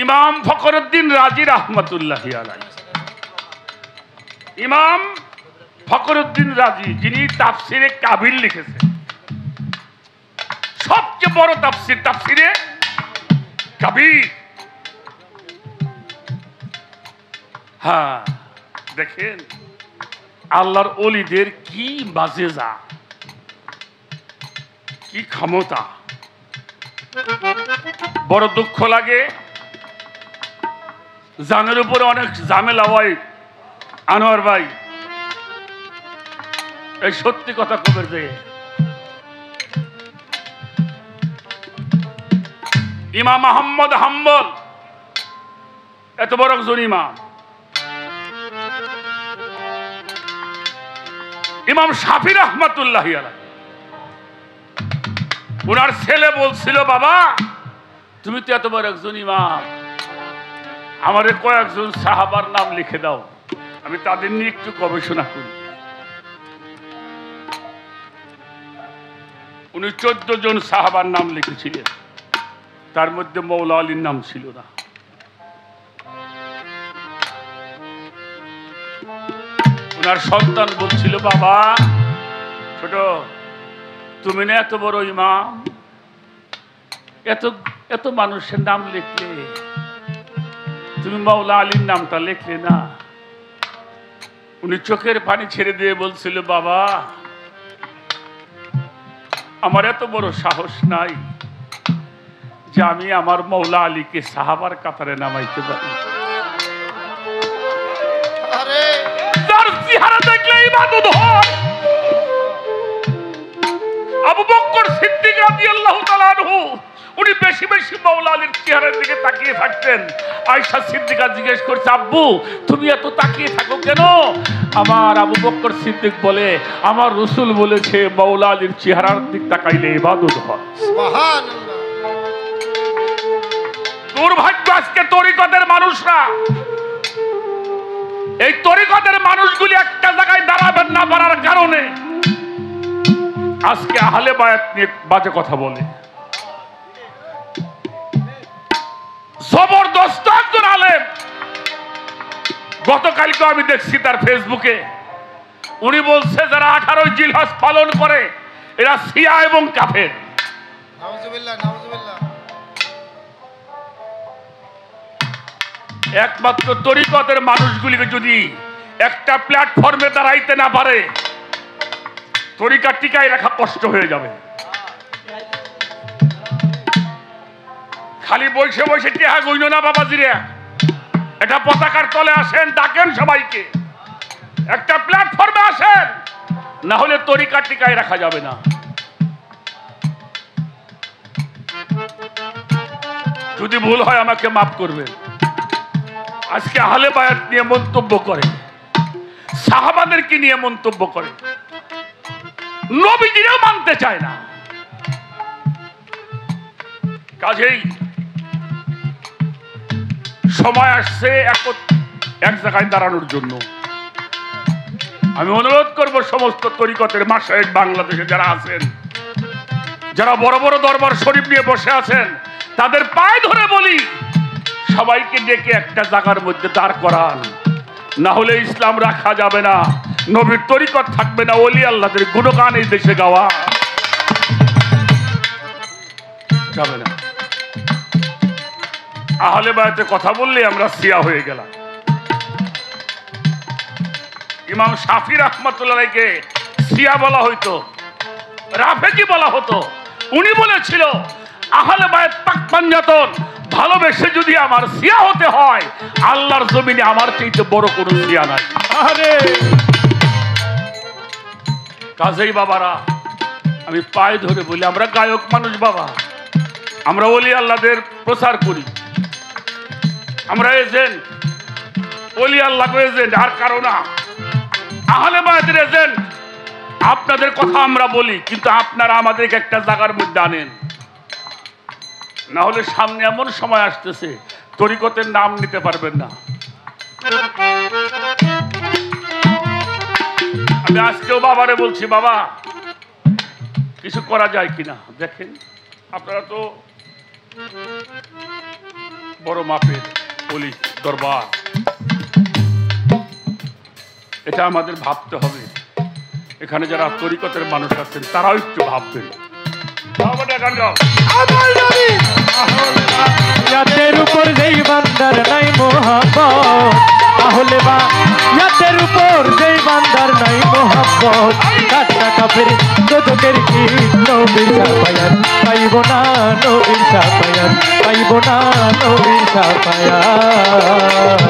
ইমাম ফখরুদ্দিন রাজি রাহমাতুল্লাহি আলাইহি। ইমাম ফখরুদ্দিন রাজি যিনি তাফসিরে কাবির লিখেছেন, সবচেয়ে বড় তাফসির তাফসিরে কাবির। হ্যাঁ, দেখেন আল্লাহর ওলিদের কি মাজেজা, কি ক্ষমতা। বড় দুঃখ লাগে, জানের উপরে অনেক ঝামেলা হয়। আনোয়ার ভাই এই সত্যি কথা কবে যে ইমাম আহমদ হাম্বল এত বড় একজন ইমাম, ইমাম শাফি রাহমাতুল্লাহি আলাইহি, ওনার ছেলে বলছিল, বাবা তুমি তো এত বড় একজন ইমাম, আমারে কয়েকজন সাহাবার নাম লিখে দাও, আমি তাদের নিয়ে একটু গবেষণা করি। উনি 14 জন সাহাবার নাম লিখেছিলেন, তার মধ্যে মৌলা আলীর নাম ছিল না। ওনার সন্তান বলছিল, বাবা ছোট তুমি না এত বড় ইমাম, এত এত মানুষের নাম লিখলে, তুমি মৌলা আলীর নামটা লিখলে না। উনি চোখের পানি ছেড়ে দিয়ে বলছিল, বাবা আমার এত বড় সাহস নাই যে আমি আমার মৌলা আলীকে সাহাবার কাতারে নামাইতে পারি। তার চেহারা দেখলে ইবাদত হয়। আবু বকর সিদ্দিক রাদিয়াল্লাহু তাআলা আনহু উনি বেশি বেশি মৌলা আলীর চেহারার দিকে তাকিয়ে থাকতেন। আয়েশা সিদ্দিকা জিজ্ঞেস করছে, আব্বু তুমি এত তাকিয়ে থাকো কেন? আমার আবু বকর সিদ্দিক বলে, আমার রাসূল বলেছে মৌলা আলীর চেহারার দিক তাকাইলে ইবাদত হয়। সুবহানাল্লাহ। দুর্ভাগ্য আজকে তরিকতের মানুষরা, এই তরিকতের মানুষগুলি একটা জায়গায় দাঁড়াবেন না পারার কারণে আজকে আহলে বায়াত নিয়ে বাজে কথা বলে। জবরদস্ত একজন আলেম, গতকালকে আমি দেখছি তার ফেসবুকে, উনি বলছে যারা 18 জিলহজ পালন করে এরা শিয়া এবং কাফের। নাউজুবিল্লাহ, নাউজুবিল্লাহ। একমাত্র তরিকতের মানুষগুলিকে যদি একটা প্ল্যাটফর্মে দাঁড়াইতে না পারে, তরিকা টিকায় রাখা কষ্ট হয়ে যাবে। খালি বসে বসে টেহা গইল না বাবাজিরে, এটা পতাকার তলে আসেন, ডাকেন সবাইকে, একটা প্ল্যাটফর্মে আসেন, না হলে তরিকা টিকায় রাখা যাবে না। যদি ভুল হয় আমাকে মাফ করবেন। আজকে আহলে বায়াত নিয়ে মন্তব্য করে, সাহাবাদেরকে নিয়ে মন্তব্য করে, নবীজিরেও মানতে চায় না। কাজেই সময় আসছে এক জায়গায় দাঁড়ানোর জন্য। আমি অনুরোধ করব সমস্ত তরিকতের মাশায়েখ বাংলাদেশে যারা আছেন, যারা বড় বড় দরবার শরীফ নিয়ে বসে আছেন, তাদের পায়ে ধরে বলি সবাইকে ডেকে একটা জায়গার মধ্যে দাঁড় করান, না হলে ইসলাম রাখা যাবে না, নবীর তরিকত থাকবে না, ওলি আল্লাহদের গুণগান এই দেশে গাওয়া যাবে না। আহলে বায়াতে কথা বললে আমরা শিয়া হয়ে গেলাম। ইমাম শাফি রাহমাতুল্লাহকে শিয়া বলা হইতো, রাফেজি বলা হতো। উনি বলেছিল আহলে বায়াত পাক পাঞ্জাতন ভালোবেসে যদি আমার শিয়া হতে হয়, আল্লাহর জমিনে আমার চাইতে বড় কোনো শিয়া নাই। কাজেই বাবারা আমি পায়ে ধরে বলি, আমরা গায়ক মানুষ বাবা, আমরা ওলি আল্লাহদের প্রচার করি, আমরা এজেন্ট, ওলি আল্লাহ এজেন্ট, আর কারো না। আহলে বায়াতের এজেন্ট, আপনাদের কথা আমরা বলি, কিন্তু আপনারা আমাদেরকে একটা জায়গার মধ্যে আনেন, না হলে সামনে এমন সময় আসতেছে তরিকতের নাম নিতে পারবেন না। আমি আজকেও বাবারে বলছি, বাবা কিছু করা যায় কিনা দেখেন। আপনারা তো বড় মাপের অলি দরবার, এটা আমাদের ভাবতে হবে। এখানে যারা তরিকতের মানুষ আছেন তারাও একটু ভাববেন। ইয়াতের উপর যেই বান্দার নাই মোহাম্মত, তাহলে বা ইয়াতের উপর যেই বান্দার নাই মোহাম্মত, কাটটা কাফের দোজখের কি নবীর শাফায়াত পাইব না, নবীর শাফায়াত পাইব না, নবীর শাফায়াত।